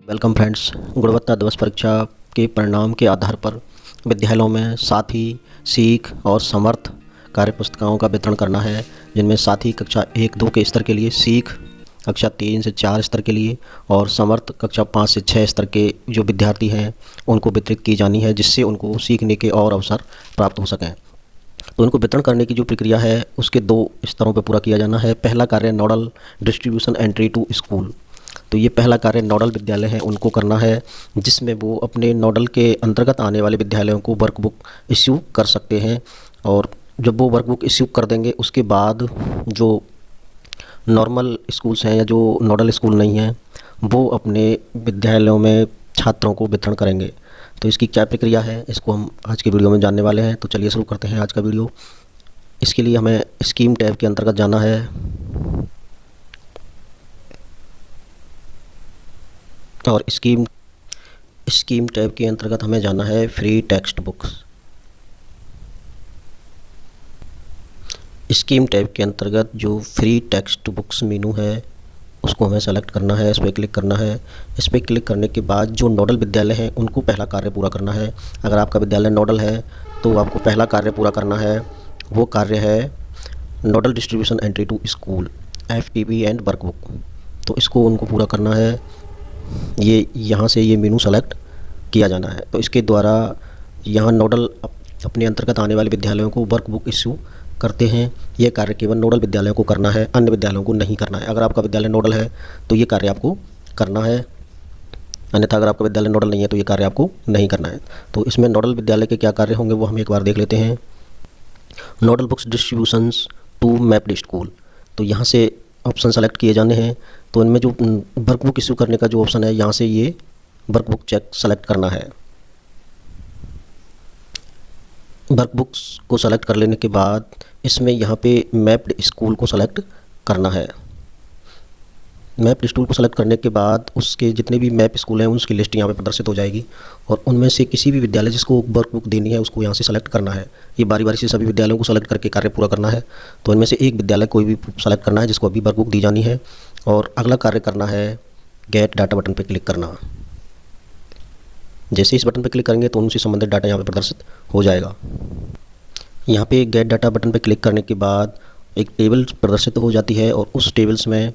Welcome friends. गुणवत्ता दिवस परीक्षा के परिणाम के आधार पर विद्यालयों में साथी, सीख और समर्थ कार्य पुस्तिकाओं का वितरण करना है, जिनमें साथी कक्षा 1-2 के स्तर के लिए, सीख कक्षा 3 से 4 स्तर के लिए और समर्थ कक्षा 5 से 6 स्तर के जो विद्यार्थी हैं उनको वितरित की जानी है, जिससे उनको सीखने के और अवसर प्राप्त हो सकें। तो उनको वितरण करने की जो प्रक्रिया है उसके 2 स्तरों पर पूरा किया जाना है। पहला कार्य nodal distribution entry to school. तो ये पहला कार्य नोडल विद्यालय हैं उनको करना है, जिसमें वो अपने नोडल के अंतर्गत आने वाले विद्यालयों को वर्कबुक इश्यू कर सकते हैं। और जब वो वर्कबुक इश्यू कर देंगे उसके बाद जो नॉर्मल स्कूल्स हैं या जो नोडल स्कूल नहीं हैं वो अपने विद्यालयों में छात्रों को वितरण करेंगे। तो इसकी क्या प्रक्रिया है इसको हम आज के वीडियो में जानने वाले हैं। तो चलिए शुरू करते हैं आज का वीडियो। इसके लिए हमें स्कीम टैब के अंतर्गत जाना है और स्कीम टैब के अंतर्गत हमें जाना है free text books. Scheme tab के अंतर्गत जो फ्री टेक्स्ट बुक्स मेनू है उसको हमें सेलेक्ट करना है, इस पर क्लिक करना है। इस पर क्लिक करने के बाद जो नोडल विद्यालय हैं उनको पहला कार्य पूरा करना है। अगर आपका विद्यालय नोडल है तो आपको पहला कार्य पूरा करना है, वो कार्य है nodal distribution entry to school FTP and workbook. तो इसको उनको पूरा करना है। ये यहाँ से ये मेनू सेलेक्ट किया जाना है। तो इसके द्वारा यहाँ नोडल अपने अंतर्गत आने वाले विद्यालयों को वर्कबुक इश्यू करते हैं। ये कार्य केवल नोडल विद्यालयों को करना है, अन्य विद्यालयों को नहीं करना है। अगर आपका विद्यालय नोडल है तो ये कार्य आपको करना है, अन्यथा अगर आपका विद्यालय नोडल नहीं है तो ये कार्य आपको नहीं करना है। तो इसमें नोडल विद्यालय के क्या कार्य होंगे वो हम एक बार देख लेते हैं। Nodal books distributions to mapped school. तो यहाँ से ऑप्शन सेलेक्ट किए जाने हैं। तो इनमें जो वर्कबुक इश्यू करने का जो ऑप्शन है यहाँ से ये वर्कबुक चेक सेलेक्ट करना है। वर्कबुक्स को सेलेक्ट कर लेने के बाद इसमें यहाँ पे मैप्ड स्कूल को सेलेक्ट करना है। मैप्ड स्कूल को सेलेक्ट करने के बाद उसके जितने भी मैप स्कूल हैं उसकी लिस्ट यहाँ पे प्रदर्शित हो जाएगी और उनमें से किसी भी विद्यालय जिसको वर्कबुक देनी है उसको यहाँ से सेलेक्ट करना है। ये बारी बारी से सभी विद्यालयों को सेलेक्ट करके कार्य पूरा करना है। तो इनमें से एक विद्यालय कोई भी सेलेक्ट करना है जिसको अभी वर्कबुक दी जानी है और अगला कार्य करना है गेट डाटा बटन पर क्लिक करना। जैसे इस बटन पर क्लिक करेंगे तो उनसे संबंधित डाटा यहाँ पर प्रदर्शित हो जाएगा। यहाँ पे गेट डाटा बटन पर क्लिक करने के बाद एक टेबल प्रदर्शित हो जाती है और उस टेबल्स में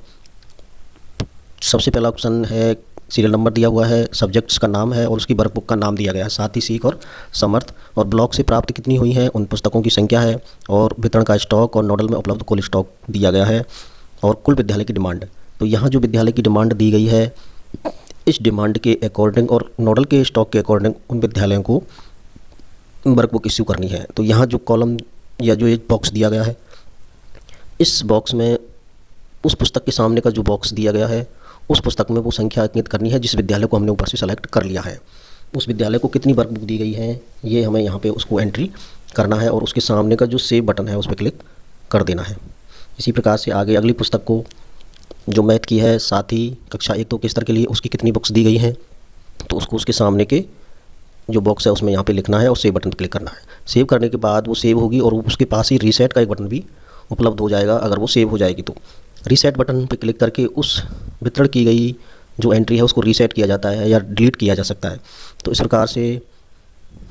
सबसे पहला ऑप्शन है सीरियल नंबर दिया हुआ है, सब्जेक्ट्स का नाम है और उसकी वर्कबुक का नाम दिया गया है, साथ ही सीख और समर्थ और ब्लॉक से प्राप्त कितनी हुई हैं उन पुस्तकों की संख्या है और वितरण का स्टॉक और नोडल में उपलब्ध कुल स्टॉक दिया गया है और कुल विद्यालय की डिमांड। तो यहाँ जो विद्यालय की डिमांड दी गई है इस डिमांड के अकॉर्डिंग और नोडल के स्टॉक के अकॉर्डिंग उन विद्यालयों को वर्कबुक इश्यू करनी है। तो यहाँ जो कॉलम या जो एक बॉक्स दिया गया है इस बॉक्स में उस पुस्तक के सामने का जो बॉक्स दिया गया है उस पुस्तक में वो संख्या अंकित करनी है जिस विद्यालय को हमने ऊपर से सेलेक्ट कर लिया है। उस विद्यालय को कितनी वर्कबुक दी गई है ये हमें यहाँ पे उसको एंट्री करना है और उसके सामने का जो सेव बटन है उस पर क्लिक कर देना है। इसी प्रकार से आगे अगली पुस्तक को जो मैथ की है साथी कक्षा 1-2 के स्तर के लिए उसकी कितनी बुक्स दी गई हैं तो उसको उसके सामने के जो बॉक्स है उसमें यहाँ पे लिखना है और सेव बटन पर क्लिक करना है। सेव करने के बाद वो सेव होगी और उसके पास ही रीसेट का एक बटन भी उपलब्ध हो जाएगा। अगर वो सेव हो जाएगी तो रीसेट बटन पर क्लिक करके उस वितरण की गई जो एंट्री है उसको रीसेट किया जाता है या डिलीट किया जा सकता है। तो इस प्रकार से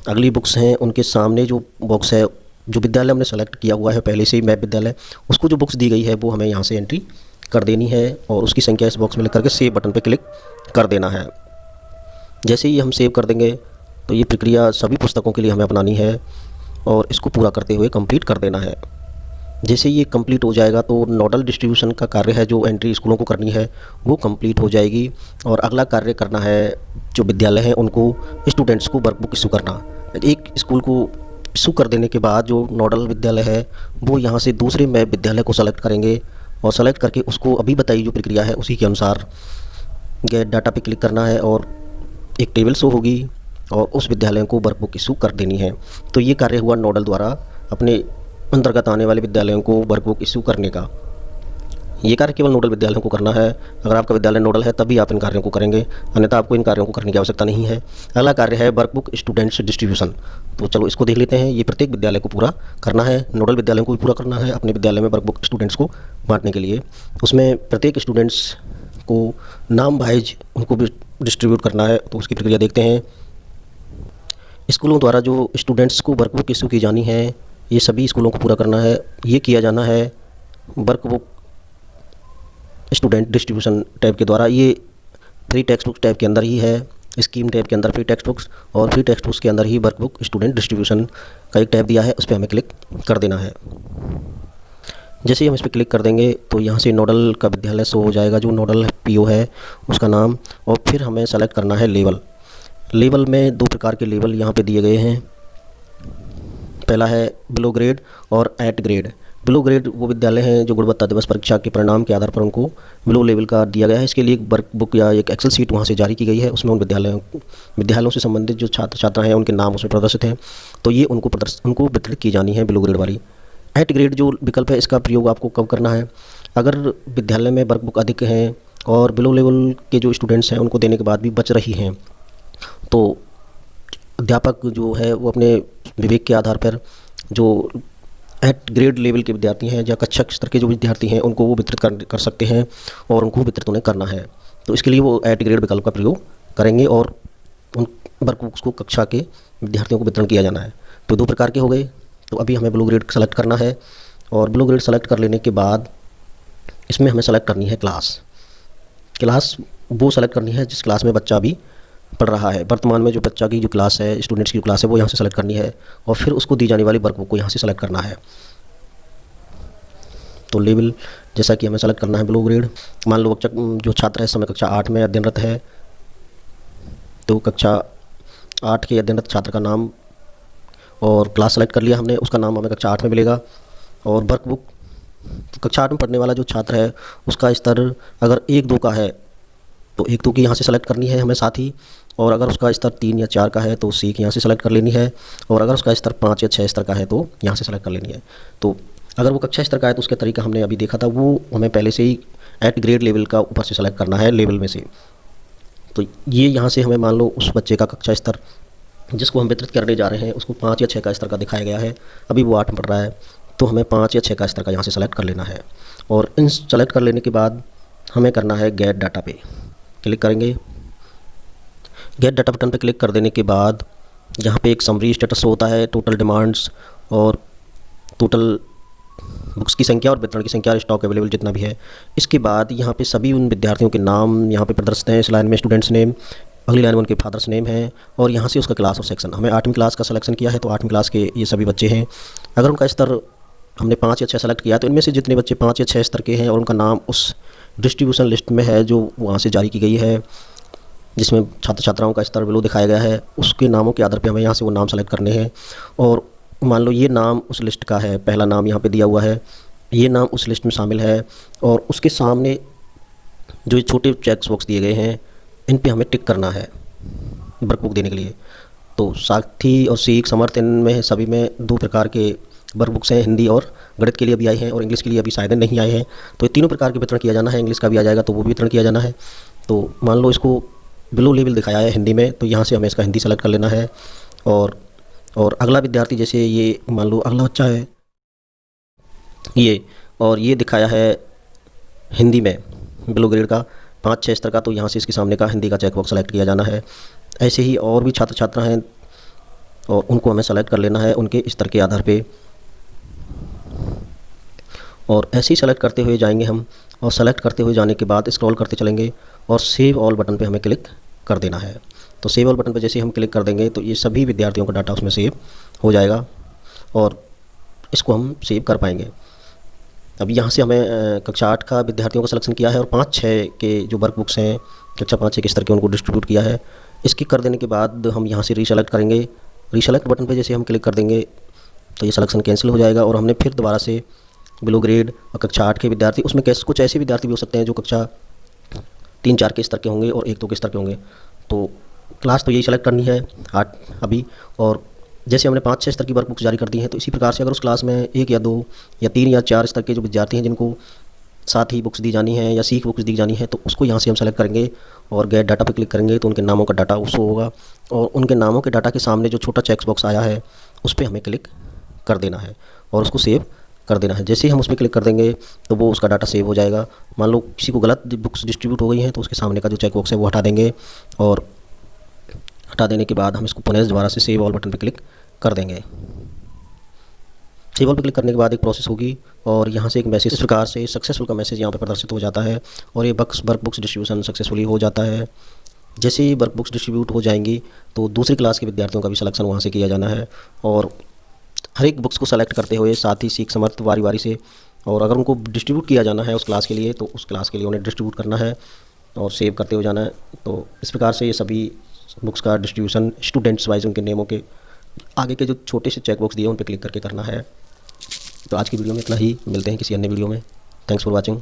अगली बुक्स हैं उनके सामने जो बॉक्स है जो विद्यालय हमने सेलेक्ट किया हुआ है पहले से ही मैप विद्यालय उसको जो बुक्स दी गई है वो हमें यहाँ से एंट्री कर देनी है और उसकी संख्या इस बॉक्स में लिख करके सेव बटन पर क्लिक कर देना है। जैसे ही हम सेव कर देंगे तो ये प्रक्रिया सभी पुस्तकों के लिए हमें अपनानी है और इसको पूरा करते हुए कंप्लीट कर देना है। जैसे ये कंप्लीट हो जाएगा तो नोडल डिस्ट्रीब्यूशन का कार्य है जो एंट्री स्कूलों को करनी है वो कंप्लीट हो जाएगी और अगला कार्य करना है जो विद्यालय हैं उनको स्टूडेंट्स को वर्कबुक इशू करना। एक स्कूल को इशू कर देने के बाद जो नोडल विद्यालय है वो यहाँ से दूसरे मैप विद्यालय को सेलेक्ट करेंगे और सेलेक्ट करके उसको अभी बताई जो प्रक्रिया है उसी के अनुसार गेट डाटा पे क्लिक करना है और एक टेबल शो होगी और उस विद्यालय को वर्कबुक इशू कर देनी है। तो ये कार्य हुआ नोडल द्वारा अपने अंतर्गत आने वाले विद्यालयों को वर्कबुक इशू करने का। ये कार्य केवल नोडल विद्यालयों को करना है। अगर आपका विद्यालय नोडल है तभी आप इन कार्यों को करेंगे, अन्यथा आपको इन कार्यों को करने की आवश्यकता नहीं है। अगला कार्य है वर्कबुक स्टूडेंट्स डिस्ट्रीब्यूशन। तो चलो इसको देख लेते हैं। ये प्रत्येक विद्यालय को पूरा करना है, नोडल विद्यालयों को भी पूरा करना है अपने विद्यालय में वर्कबुक स्टूडेंट्स को बांटने के लिए। उसमें प्रत्येक स्टूडेंट्स को नाम वाइज उनको भी डिस्ट्रीब्यूट करना है। तो उसकी प्रक्रिया देखते हैं। स्कूलों द्वारा जो स्टूडेंट्स को वर्कबुक इशू की जानी है, ये सभी स्कूलों को पूरा करना है। ये किया जाना है वर्कबुक स्टूडेंट डिस्ट्रीब्यूशन टैब के द्वारा। ये फ्री टेक्स्ट बुक्स टैब के अंदर ही है। स्कीम टैब के अंदर फ्री टेक्स्ट बुक्स और फ्री टेक्स्ट बुक्स के अंदर ही वर्कबुक स्टूडेंट डिस्ट्रीब्यूशन का एक टैब दिया है, उस पर हमें क्लिक कर देना है। जैसे ही हम इस पर क्लिक कर देंगे तो यहाँ से नोडल का विद्यालय शो हो जाएगा, जो नोडल पीओ है उसका नाम, और फिर हमें सेलेक्ट करना है लेवल। लेवल में 2 प्रकार के लेवल यहाँ पे दिए गए हैं। पहला है बिलो ग्रेड और एट ग्रेड। बिलो ग्रेड वो विद्यालय हैं जो गुणवत्ता दिवस परीक्षा के परिणाम के आधार पर उनको बिलो लेवल का दिया गया है। इसके लिए एक वर्क बुक या एक एक्सेल शीट वहाँ से जारी की गई है, उसमें उन विद्यालयों से संबंधित जो छात्र छात्रा हैं उनके नाम उसमें प्रदर्शित हैं। तो ये उनको वितरित की जानी है बिलो ग्रेड वाली। एट ग्रेड जो विकल्प है, इसका प्रयोग आपको कब करना है? अगर विद्यालय में वर्क बुक अधिक हैं और बिलो लेवल के जो स्टूडेंट्स हैं उनको देने के बाद भी बच रही हैं, तो अध्यापक जो है वो अपने विवेक के आधार पर जो एट ग्रेड लेवल के विद्यार्थी हैं या कक्षा स्तर के जो विद्यार्थी हैं उनको वो वितरित कर सकते हैं और उनको वितरित उन्हें करना है। तो इसके लिए वो एट ग्रेड विकल्प का प्रयोग करेंगे और उन वर्क बुक्स को कक्षा के विद्यार्थियों को वितरण किया जाना है। तो 2 प्रकार के हो गए। तो अभी हमें ब्लू ग्रेड सेलेक्ट करना है और ब्लू ग्रेड सेलेक्ट कर लेने के बाद इसमें हमें सेलेक्ट करनी है क्लास वो सेलेक्ट करनी है जिस क्लास में बच्चा अभी पढ़ रहा है। वर्तमान में जो बच्चा की जो क्लास है, स्टूडेंट्स की क्लास है, वो यहाँ से सेलेक्ट करनी है और फिर उसको दी जाने वाली वर्कबुक को यहाँ से सेलेक्ट करना है। तो लेवल जैसा कि हमें सेलेक्ट करना है ब्लू ग्रेड। मान लो जो छात्र है इस समय कक्षा 8 में अध्ययनरत है, तो कक्षा 8 के अध्ययनरत छात्र का नाम और क्लास सेलेक्ट कर लिया हमने, उसका नाम हमें कक्षा 8 में मिलेगा। और वर्कबुक कक्षा 8 में पढ़ने वाला जो छात्र है उसका स्तर अगर 1-2 का है तो 1-2 की यहाँ से सेलेक्ट करनी है हमें साथ ही, और अगर उसका स्तर 3 या 4 का है तो सी की यहाँ से सेलेक्ट कर लेनी है, और अगर उसका स्तर 5 या 6 स्तर का है तो यहाँ से सेलेक्ट कर लेनी है। तो अगर वो कक्षा स्तर का है तो उसका तरीका हमने अभी देखा था, वो हमें पहले से ही एट ग्रेड लेवल का ऊपर से सेलेक्ट करना है लेवल में से। तो ये यहाँ से हमें मान लो उस बच्चे का कक्षा स्तर जिसको हम वितरित करने जा रहे हैं उसको 5 या 6 का स्तर का दिखाया गया है, अभी वो 8 में पढ़ रहा है, तो हमें 5 या 6 का स्तर का यहाँ से सेलेक्ट कर लेना है। और इन सेलेक्ट कर लेने के बाद हमें करना है गेट डाटा पे क्लिक करेंगे। गेट डाटा बटन पे क्लिक कर देने के बाद यहाँ पे एक समरी स्टेटस होता है, टोटल डिमांड्स और टोटल बुक्स की संख्या और वितरण की संख्या, स्टॉक अवेलेबल जितना भी है। इसके बाद यहाँ पे सभी उन विद्यार्थियों के नाम यहाँ पे प्रदर्शित हैं। इस लाइन में स्टूडेंट्स नेम, अगली लाइन में उनके फादर्स नेम है और यहाँ से उसका क्लास और सेक्शन। हमें 8वीं क्लास का सिलेक्शन किया है तो 8वीं क्लास के ये सभी बच्चे हैं। अगर उनका स्तर हमने 5 या 6 सेलेक्ट किया तो इनमें से जितने बच्चे 5 या 6 स्तर के हैं और उनका नाम उस डिस्ट्रीब्यूशन लिस्ट में है जो वहाँ से जारी की गई है, जिसमें छात्र छात्राओं का स्तर बिलो दिखाया गया है, उसके नामों के आधार पे हमें यहाँ से वो नाम सेलेक्ट करने हैं। और मान लो ये नाम उस लिस्ट का है, पहला नाम यहाँ पे दिया हुआ है, ये नाम उस लिस्ट में शामिल है और उसके सामने जो छोटे चेक बॉक्स दिए गए हैं इन पे हमें टिक करना है वर्कबुक देने के लिए। तो साथी और सीख समर्थ इनमें सभी में 2 प्रकार के वर्कबुक्स हैं, हिंदी और गणित के लिए अभी आए हैं और इंग्लिश के लिए अभी शायद नहीं आए हैं। तो ये तीनों प्रकार के वितरण किया जाना है। इंग्लिश का भी आ जाएगा तो वो भी वितरण किया जाना है। तो मान लो इसको बिलो लेवल दिखाया है हिंदी में, तो यहाँ से हमें इसका हिंदी सेलेक्ट कर लेना है। और अगला विद्यार्थी जैसे ये मान लो अगला बच्चा है ये, और ये दिखाया है हिंदी में बिलो ग्रेड का 5-6 स्तर का, तो यहाँ से इसके सामने का हिंदी का चेक बॉक्स सेलेक्ट किया जाना है। ऐसे ही और भी छात्र छात्रा हैं और उनको हमें सेलेक्ट कर लेना है उनके स्तर के आधार पे। और ऐसे ही सेलेक्ट करते हुए जाएंगे हम, और सेलेक्ट करते हुए जाने के बाद स्क्रॉल करते चलेंगे और सेव ऑल बटन पे हमें क्लिक कर देना है। तो सेव ऑल बटन पे जैसे हम क्लिक कर देंगे तो ये सभी विद्यार्थियों का डाटा उसमें सेव हो जाएगा और इसको हम सेव कर पाएंगे। अब यहाँ से हमें कक्षा 8 का विद्यार्थियों का सिलेक्शन किया है और 5-6 के जो वर्क बुक्स हैं कक्षा 5-6 के स्तर के उनको डिस्ट्रीब्यूट किया है। इसकी कर देने के बाद हम यहाँ से रीसेलेक्ट करेंगे। रीसेलेक्ट बटन पे जैसे हम क्लिक कर देंगे तो ये सिलेक्शन कैंसिल हो जाएगा और हमने फिर दोबारा से बिलो ग्रेड और कक्षा 8 के विद्यार्थी, उसमें कुछ ऐसे विद्यार्थी भी हो सकते हैं जो कक्षा 3-4 के स्तर के होंगे और 1-2 के स्तर के होंगे। तो क्लास तो यही सेलेक्ट करनी है 8 अभी। और जैसे हमने 5-6 स्तर की वर्कबुक्स जारी कर दी हैं तो इसी प्रकार से अगर उस क्लास में 1 या 2 या 3 या 4 स्तर के जो विद्यार्थी हैं जिनको साथ ही बुक्स दी जानी है या सीख बुक्स दी जानी है तो उसको यहाँ से हम सेलेक्ट करेंगे और गेट डाटा पर क्लिक करेंगे तो उनके नामों का डाटा शो होगा और उनके नामों के डाटा के सामने जो छोटा चेक बॉक्स आया है उस पर हमें क्लिक कर देना है और उसको सेव कर देना है। जैसे ही हम उस पर क्लिक कर देंगे तो वो उसका डाटा सेव हो जाएगा। मान लो किसी को गलत बुक्स डिस्ट्रीब्यूट हो गई हैं तो उसके सामने का जो चेक बॉक्स है वो हटा देंगे और हटा देने के बाद हम इसको पुनः दोबारा से सेव ऑल बटन पर क्लिक कर देंगे। सेव ऑल पर क्लिक करने के बाद एक प्रोसेस होगी और यहाँ से एक मैसेज इस प्रकार से सक्सेसफुल का मैसेज यहाँ पर प्रदर्शित हो जाता है और ये वर्क बुक्स डिस्ट्रीब्यूशन सक्सेसफुली हो जाता है। जैसे ही वर्क बुक्स डिस्ट्रीब्यूट हो जाएंगी तो दूसरी क्लास के विद्यार्थियों का भी सिलेक्शन वहाँ से किया जाना है और हर एक बुक्स को सेलेक्ट करते हुए साथ ही सीख समर्थ बारी बारी से, और अगर उनको डिस्ट्रीब्यूट किया जाना है उस क्लास के लिए तो उस क्लास के लिए उन्हें डिस्ट्रीब्यूट करना है और सेव करते हुए जाना है। तो इस प्रकार से ये सभी बुक्स का डिस्ट्रीब्यूशन स्टूडेंट्स वाइज उनके नेमों के आगे के जो छोटे से चेक बॉक्स दिए उन पर क्लिक करके करना है। तो आज की वीडियो में इतना ही, मिलते हैं किसी अन्य वीडियो में। Thanks for watching.